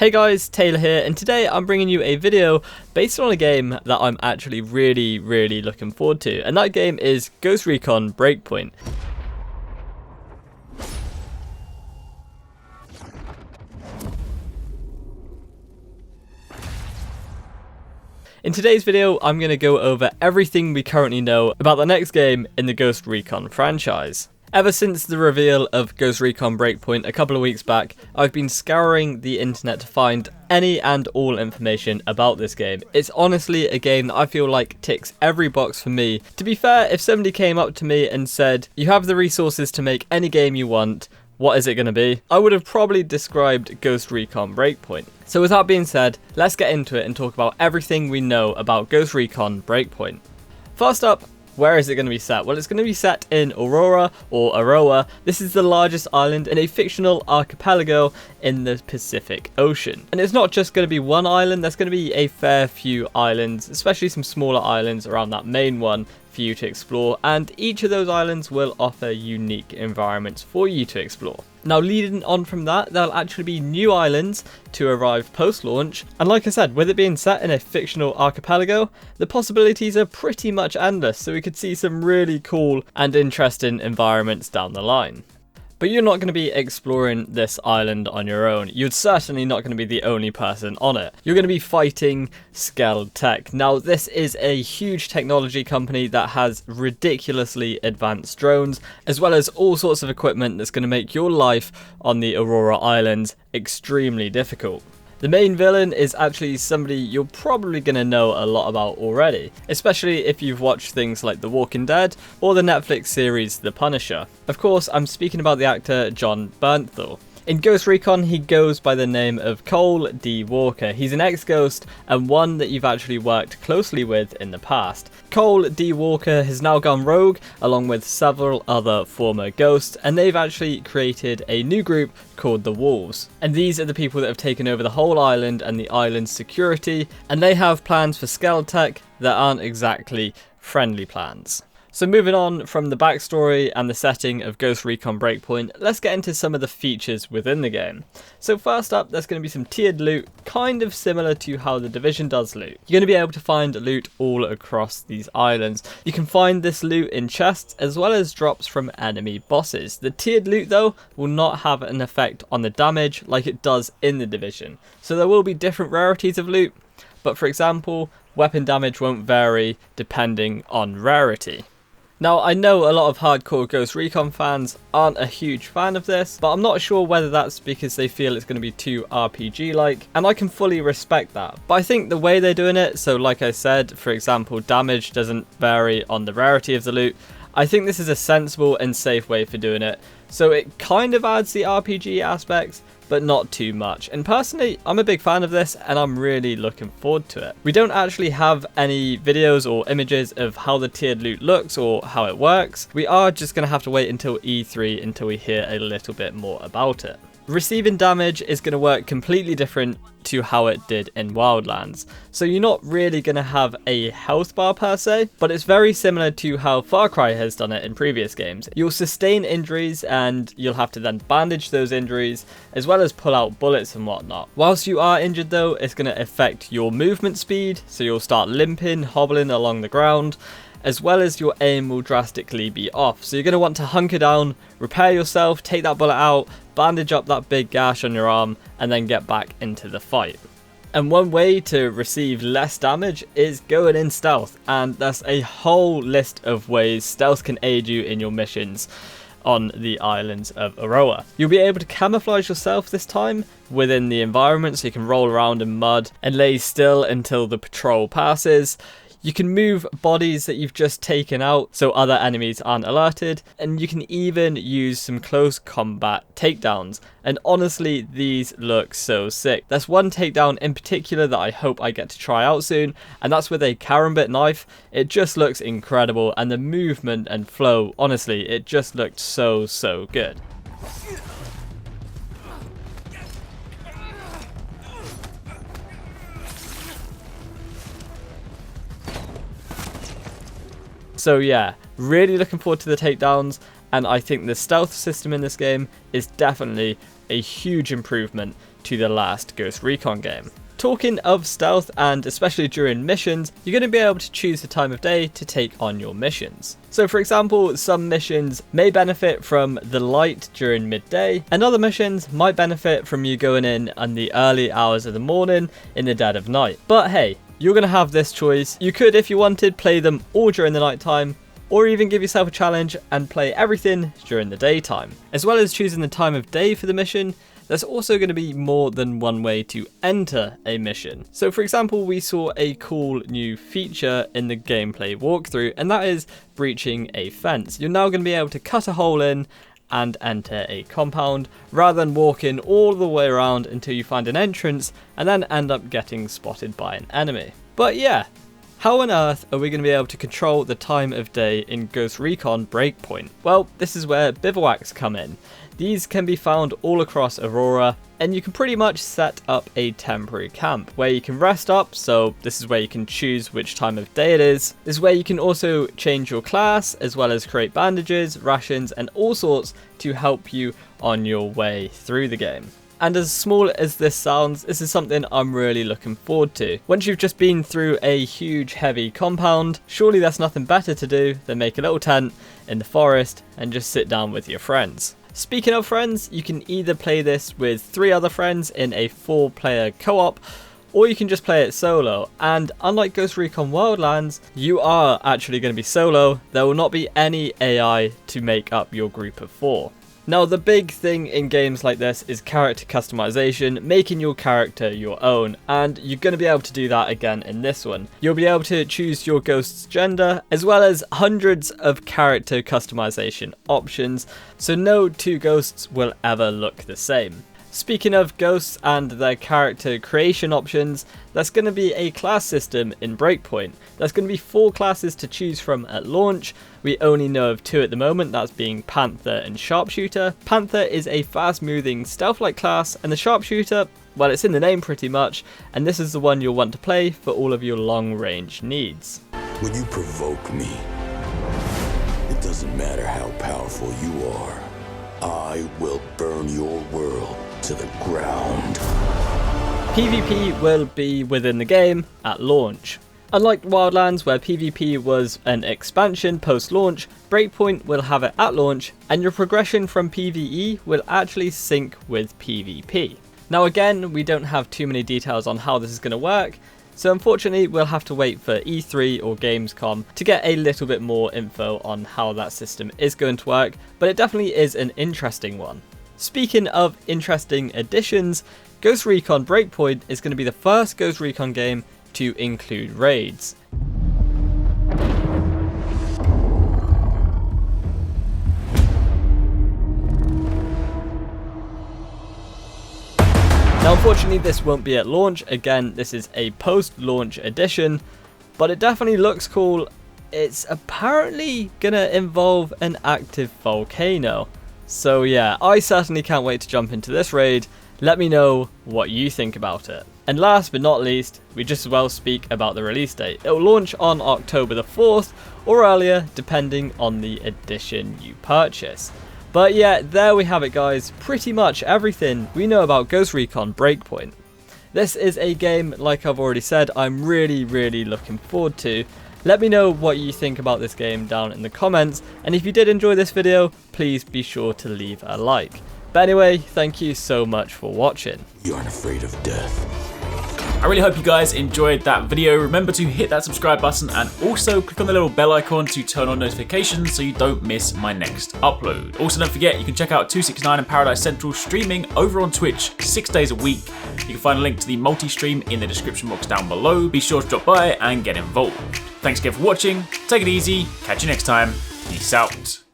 Hey guys, Taylor here, and today I'm bringing you a video based on a game that I'm actually really looking forward to, and that game is Ghost Recon Breakpoint. In today's video, I'm going to go over everything we currently know about the next game in the Ghost Recon franchise. Ever since the reveal of Ghost Recon Breakpoint a couple of weeks back, I've been scouring the internet to find any and all information about this game. It's honestly a game that I feel like ticks every box for me. To be fair, if somebody came up to me and said, you have the resources to make any game you want, what is it going to be? I would have probably described Ghost Recon Breakpoint. So with that being said, let's get into it and talk about everything we know about Ghost Recon Breakpoint. First up, where is it going to be set? Well, it's going to be set in Aurora, or Aroa. This is the largest island in a fictional archipelago in the Pacific Ocean. And it's not just going to be one island, there's going to be a fair few islands, especially some smaller islands around that main one for you to explore, and each of those islands will offer unique environments for you to explore. Now, leading on from that, there'll actually be new islands to arrive post-launch, and like I said, with it being set in a fictional archipelago, the possibilities are pretty much endless, so we could see some really cool and interesting environments down the line. But you're not going to be exploring this island on your own. You're certainly not going to be the only person on it. You're going to be fighting Tech. Now, this is a huge technology company that has ridiculously advanced drones, as well as all sorts of equipment that's going to make your life on the Aurora Islands extremely difficult. The main villain is actually somebody you're probably going to know a lot about already, especially if you've watched things like The Walking Dead or the Netflix series The Punisher. Of course, I'm speaking about the actor Jon Bernthal. In Ghost Recon, he goes by the name of Cole D. Walker. He's an ex-Ghost and one that you've actually worked closely with in the past. Cole D. Walker has now gone rogue along with several other former Ghosts, and they've actually created a new group called the Wolves. And these are the people that have taken over the whole island and the island's security, and they have plans for Tech that aren't exactly friendly plans. So moving on from the backstory and the setting of Ghost Recon Breakpoint, let's get into some of the features within the game. So first up, there's going to be some tiered loot, kind of similar to how The Division does loot. You're going to be able to find loot all across these islands. You can find this loot in chests as well as drops from enemy bosses. The tiered loot though will not have an effect on the damage like it does in The Division. So there will be different rarities of loot, but for example, weapon damage won't vary depending on rarity. Now, I know a lot of hardcore Ghost Recon fans aren't a huge fan of this, but I'm not sure whether that's because they feel it's going to be too RPG-like, and I can fully respect that. But I think the way they're doing it, so like I said, for example, damage doesn't vary on the rarity of the loot, I think this is a sensible and safe way for doing it. So it kind of adds the RPG aspects, but not too much. And personally, I'm a big fan of this and I'm really looking forward to it. We don't actually have any videos or images of how the tiered loot looks or how it works. We are just going to have to wait until E3 until we hear a little bit more about it. Receiving damage is going to work completely different to how it did in Wildlands. So you're not really going to have a health bar per se, but it's very similar to how Far Cry has done it in previous games. You'll sustain injuries and you'll have to then bandage those injuries as well as pull out bullets and whatnot. Whilst you are injured though, it's going to affect your movement speed, so you'll start limping, hobbling along the ground, as well as your aim will drastically be off. So you're going to want to hunker down, repair yourself, take that bullet out, bandage up that big gash on your arm, and then get back into the fight. And one way to receive less damage is going in stealth, and there's a whole list of ways stealth can aid you in your missions on the islands of Aroa. You'll be able to camouflage yourself this time within the environment, so you can roll around in mud and lay still until the patrol passes. You can move bodies that you've just taken out so other enemies aren't alerted, and you can even use some close combat takedowns, and honestly these look so sick. There's one takedown in particular that I hope I get to try out soon, and that's with a karambit knife. It just looks incredible, and the movement and flow, honestly, it just looked so good. So yeah, really looking forward to the takedowns, and I think the stealth system in this game is definitely a huge improvement to the last Ghost Recon game. Talking of stealth, and especially during missions, you're going to be able to choose the time of day to take on your missions. So for example, some missions may benefit from the light during midday, and other missions might benefit from you going in the early hours of the morning in the dead of night. But hey, you're going to have this choice. You could, if you wanted, play them all during the night time, or even give yourself a challenge and play everything during the daytime. As well as choosing the time of day for the mission, there's also going to be more than one way to enter a mission. So for example, we saw a cool new feature in the gameplay walkthrough, and that is breaching a fence. You're now going to be able to cut a hole in and enter a compound, rather than walking all the way around until you find an entrance and then end up getting spotted by an enemy. But yeah, how on earth are we going to be able to control the time of day in Ghost Recon Breakpoint? Well, this is where bivouacs come in. These can be found all across Aurora, and you can pretty much set up a temporary camp where you can rest up. So this is where you can choose which time of day it is. This is where you can also change your class, as well as create bandages, rations, and all sorts to help you on your way through the game. And as small as this sounds, this is something I'm really looking forward to. Once you've just been through a huge heavy compound, surely there's nothing better to do than make a little tent in the forest and just sit down with your friends. Speaking of friends, you can either play this with 3 other friends in a 4-player co-op, or you can just play it solo. And unlike Ghost Recon Wildlands, you are actually going to be solo. There will not be any AI to make up your group of 4. Now, the big thing in games like this is character customization, making your character your own, and you're going to be able to do that again in this one. You'll be able to choose your ghost's gender, as well as hundreds of character customization options, so no 2 ghosts will ever look the same. Speaking of ghosts and their character creation options, there's going to be a class system in Breakpoint. There's going to be 4 classes to choose from at launch. We only know of 2 at the moment, that's being Panther and Sharpshooter. Panther is a fast-moving stealth-like class, and the Sharpshooter, well, it's in the name pretty much, and this is the one you'll want to play for all of your long-range needs. When you provoke me, it doesn't matter how powerful you are, I will burn your world to the ground. PvP will be within the game at launch. Unlike Wildlands, where PvP was an expansion post-launch, Breakpoint will have it at launch, and your progression from PvE will actually sync with PvP. Now again, we don't have too many details on how this is going to work, so unfortunately we'll have to wait for E3 or Gamescom to get a little bit more info on how that system is going to work, but it definitely is an interesting one. Speaking of interesting additions, Ghost Recon Breakpoint is going to be the first Ghost Recon game to include raids. Now unfortunately this won't be at launch. Again, this is a post-launch edition, but it definitely looks cool. It's apparently gonna involve an active volcano. So yeah, I certainly can't wait to jump into this raid. Let me know what you think about it. And last but not least, we just as well speak about the release date. It will launch on October the 4th or earlier, depending on the edition you purchase. But yeah, there we have it guys, pretty much everything we know about Ghost Recon Breakpoint. This is a game, like I've already said, I'm really looking forward to. Let me know what you think about this game down in the comments, and if you did enjoy this video, please be sure to leave a like. But anyway, thank you so much for watching. You aren't afraid of death. I really hope you guys enjoyed that video. Remember to hit that subscribe button and also click on the little bell icon to turn on notifications so you don't miss my next upload. Also, don't forget you can check out 269 and Paradise Central streaming over on Twitch 6 days a week. You can find a link to the multi-stream in the description box down below. Be sure to drop by and get involved. Thanks again for watching. Take it easy. Catch you next time. Peace out.